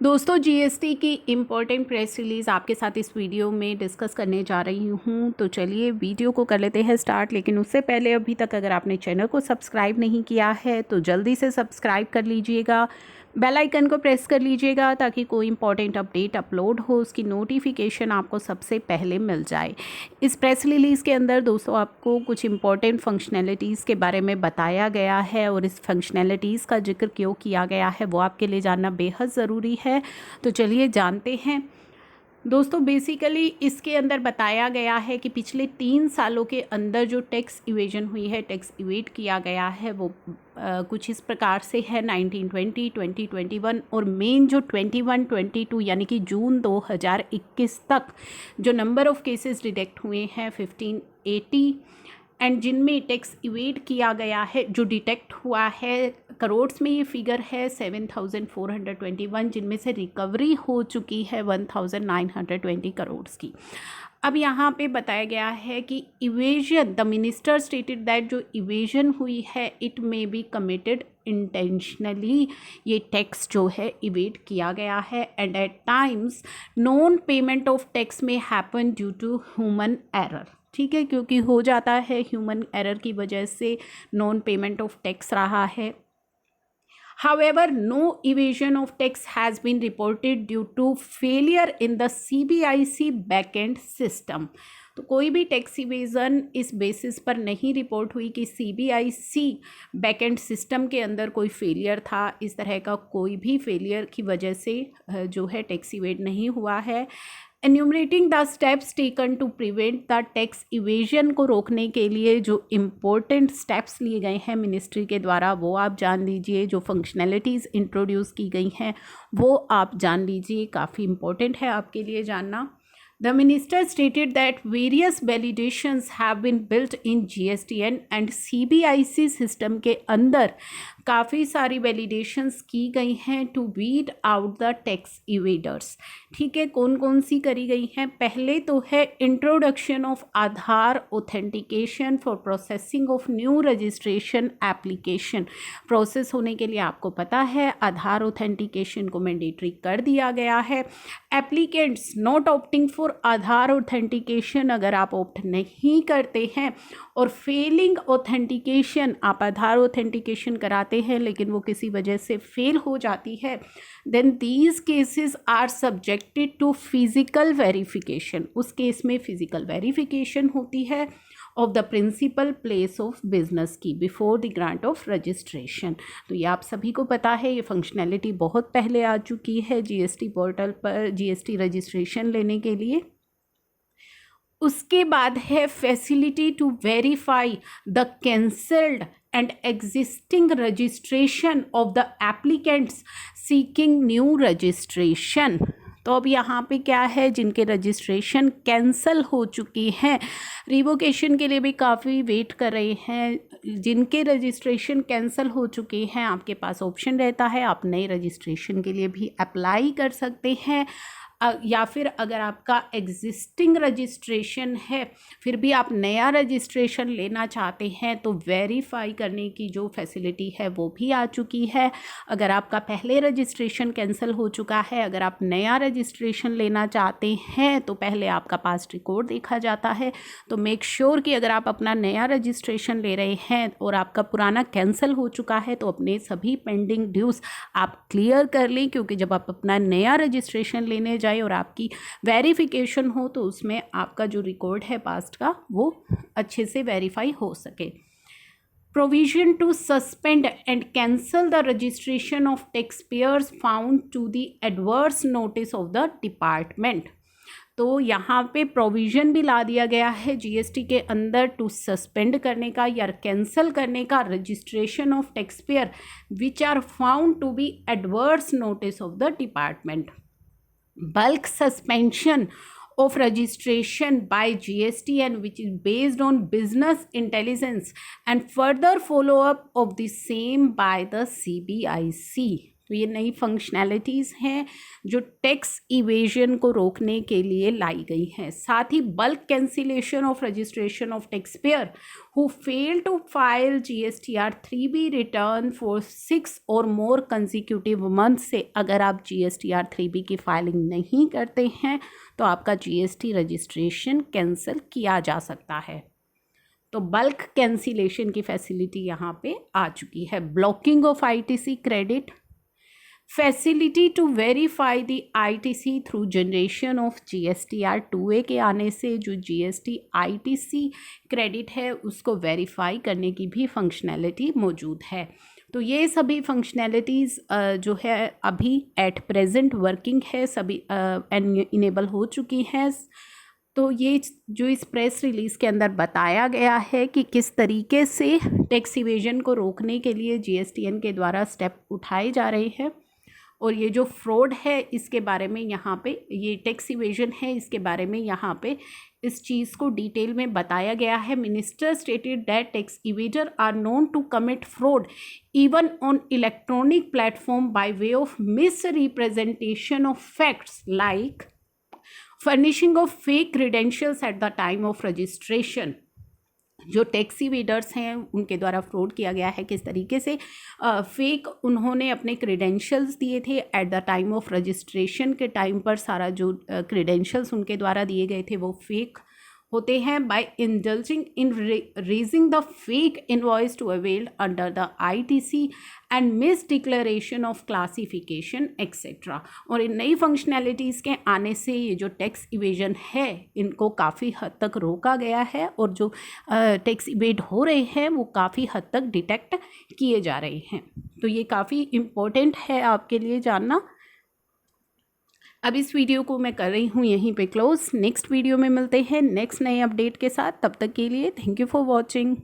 दोस्तों जीएसटी की important press release आपके साथ इस वीडियो में डिस्कस करने जा रही हूँ। तो चलिए वीडियो को कर लेते हैं स्टार्ट। लेकिन उससे पहले अभी तक अगर आपने चैनल को सब्सक्राइब नहीं किया है तो जल्दी से सब्सक्राइब कर लीजिएगा, बेल आइकन को प्रेस कर लीजिएगा ताकि कोई इंपॉर्टेंट अपडेट अपलोड हो उसकी नोटिफिकेशन आपको सबसे पहले मिल जाए। इस प्रेस रिलीज़ के अंदर दोस्तों आपको कुछ इंपॉर्टेंट फंक्शनैलिटीज़ के बारे में बताया गया है और इस फंक्शनैलिटीज़ का जिक्र क्यों किया गया है वो आपके लिए जानना बेहद ज़रूरी है। तो चलिए जानते हैं। दोस्तों बेसिकली इसके अंदर बताया गया है कि पिछले 3 सालों के अंदर जो टैक्स इवेजन हुई है, टैक्स इवेट किया गया है वो कुछ इस प्रकार से है 1920, 2021 और मेन जो 21-22 यानी कि जून 2021 तक जो नंबर ऑफ़ केसेस डिटेक्ट हुए हैं 1580 एंड जिनमें टैक्स इवेट किया गया है, जो डिटेक्ट हुआ है करोड़ में ये फिगर है 7421, जिनमें से रिकवरी हो चुकी है 1920 करोड़ की। अब यहाँ पे बताया गया है कि evasion, the minister stated that जो इवेजन हुई है it may be committed intentionally, ये टैक्स जो है इवेट किया गया है and at times non payment of tax में happen due to human error. ठीक है, क्योंकि हो जाता है ह्यूमन एरर की वजह से नॉन पेमेंट ऑफ टैक्स रहा है। However, no evasion of tax has been reported due to failure in the CBIC backend system. तो कोई भी टैक्स इवेजन इस बेसिस पर नहीं रिपोर्ट हुई कि CBIC बैकएंड सिस्टम के अंदर कोई फेलियर था। इस तरह का कोई भी फेलियर की वजह से जो है टैक्स इवेट नहीं हुआ है। Enumerating the steps taken to prevent the tax evasion को रोकने के लिए जो इम्पोर्टेंट स्टेप्स लिए गए हैं मिनिस्ट्री के द्वारा वो आप जान लीजिए। जो फंक्शनैलिटीज़ इंट्रोड्यूस की गई हैं वो आप जान लीजिए, काफ़ी इम्पोर्टेंट है आपके लिए जानना। The minister stated that various validations have been built in GSTN and CBIC system के अंदर काफ़ी सारी वैलिडेशंस की गई हैं to weed out the tax evaders. ठीक है, कौन कौन सी करी गई हैं? पहले तो है introduction of Aadhaar authentication for processing of new registration application. Process होने के लिए आपको पता है आधार ऑथेंटिकेशन को मैंडेटरी कर दिया गया है। Applicants not opting for Aadhaar authentication, अगर आप ऑप्ट नहीं करते हैं और फेलिंग ऑथेंटिकेशन, आप आधार ऑथेंटिकेशन कराते हैं लेकिन वो किसी वजह से फेल हो जाती है, then these cases are subjected to physical verification. उस केस में फिजिकल वेरिफिकेशन होती है of the principal place of business की before the grant of registration. तो ये आप सभी को पता है, ये फंक्शनैलिटी बहुत पहले आ चुकी है जीएसटी पोर्टल पर जीएसटी रजिस्ट्रेशन लेने के लिए। उसके बाद है facility to verify the cancelled and existing registration of the applicants seeking new registration. तो अब यहाँ पे क्या है, जिनके रजिस्ट्रेशन कैंसल हो चुकी हैं, रिवोकेशन के लिए भी काफ़ी वेट कर रहे हैं। जिनके रजिस्ट्रेशन कैंसल हो चुके हैं आपके पास ऑप्शन रहता है, आप नए रजिस्ट्रेशन के लिए भी अप्लाई कर सकते हैं। या फिर अगर आपका एग्जिस्टिंग रजिस्ट्रेशन है फिर भी आप नया रजिस्ट्रेशन लेना चाहते हैं तो वेरीफाई करने की जो फैसिलिटी है वो भी आ चुकी है। अगर आपका पहले रजिस्ट्रेशन कैंसिल हो चुका है, अगर आप नया रजिस्ट्रेशन लेना चाहते हैं तो पहले आपका पास्ट रिकॉर्ड देखा जाता है। तो मेक श्योर कि अगर आप अपना नया रजिस्ट्रेशन ले रहे हैं और आपका पुराना कैंसिल हो चुका है तो अपने सभी पेंडिंग ड्यूज़ आप क्लियर कर लें, क्योंकि जब आप अपना नया रजिस्ट्रेशन लेने और आपकी वेरिफिकेशन हो तो उसमें आपका जो रिकॉर्ड है पास्ट का वो अच्छे से वेरीफाई हो सके। Provision to suspend and cancel the registration of tax payers found to the adverse notice of the department. तो यहाँ पे प्रोविज़न भी ला दिया गया है जीएसटी के अंदर टू सस्पेंड करने का या कैंसिल करने का registration of tax payer which are found to be adverse notice of the department. Bulk suspension of registration by GSTN which is based on business intelligence and further follow up of the same by the CBIC। तो ये नई functionalities हैं जो tax evasion को रोकने के लिए लाई गई हैं। साथ ही bulk cancellation of registration of tax payer who fail to file GSTR 3B return for 6 और मोर कंसिक्यूटिव मंथ से अगर आप GSTR 3B की फाइलिंग नहीं करते हैं तो आपका GST रजिस्ट्रेशन कैंसिल किया जा सकता है। तो बल्क कैंसिलेशन की फैसिलिटी यहाँ पे आ चुकी है। Blocking of ITC credit, facility to verify the ITC through generation of GSTR 2A के आने से जो GST ITC क्रेडिट है उसको वेरीफाई करने की भी फंक्शनैलिटी मौजूद है। तो ये सभी फंक्शनैलिटीज़ जो है अभी एट प्रेजेंट वर्किंग है, सभी इनेबल हो चुकी हैं। तो ये जो इस प्रेस रिलीज़ के अंदर बताया गया है कि किस तरीके से टैक्स इवेजन को रोकने के लिए GSTN के द्वारा स्टेप उठाए जा रहे हैं, और ये जो फ्रॉड है इसके बारे में यहाँ पे, ये टैक्स इवेजन है इसके बारे में यहाँ पे इस चीज़ को डिटेल में बताया गया है। Minister stated that tax evader are known to commit fraud even on electronic platform by way of misrepresentation of facts like furnishing of fake credentials at the time of registration. जो tax evaders हैं उनके द्वारा fraud किया गया है, किस तरीके से फेक उन्होंने अपने क्रीडेंशियल्स दिए थे eight the time of registration के टाइम पर, सारा जो क्रीडेंशियल्स उनके द्वारा दिए गए थे वो फेक होते हैं। By indulging in raising the fake invoice to availed under the ITC and misdeclaration of classification etcetera. और इन नई फंक्शनैलिटीज़ के आने से ये जो टैक्स इवेजन है इनको काफ़ी हद तक रोका गया है, और जो टैक्स इवेड हो रहे हैं वो काफ़ी हद तक डिटेक्ट किए जा रहे हैं। तो ये काफ़ी इम्पोर्टेंट है आपके लिए जानना। अब इस वीडियो को मैं कर रही हूँ यहीं पे क्लोज। नेक्स्ट वीडियो में मिलते हैं नेक्स्ट नए अपडेट के साथ। तब तक के लिए थैंक यू फॉर वॉचिंग।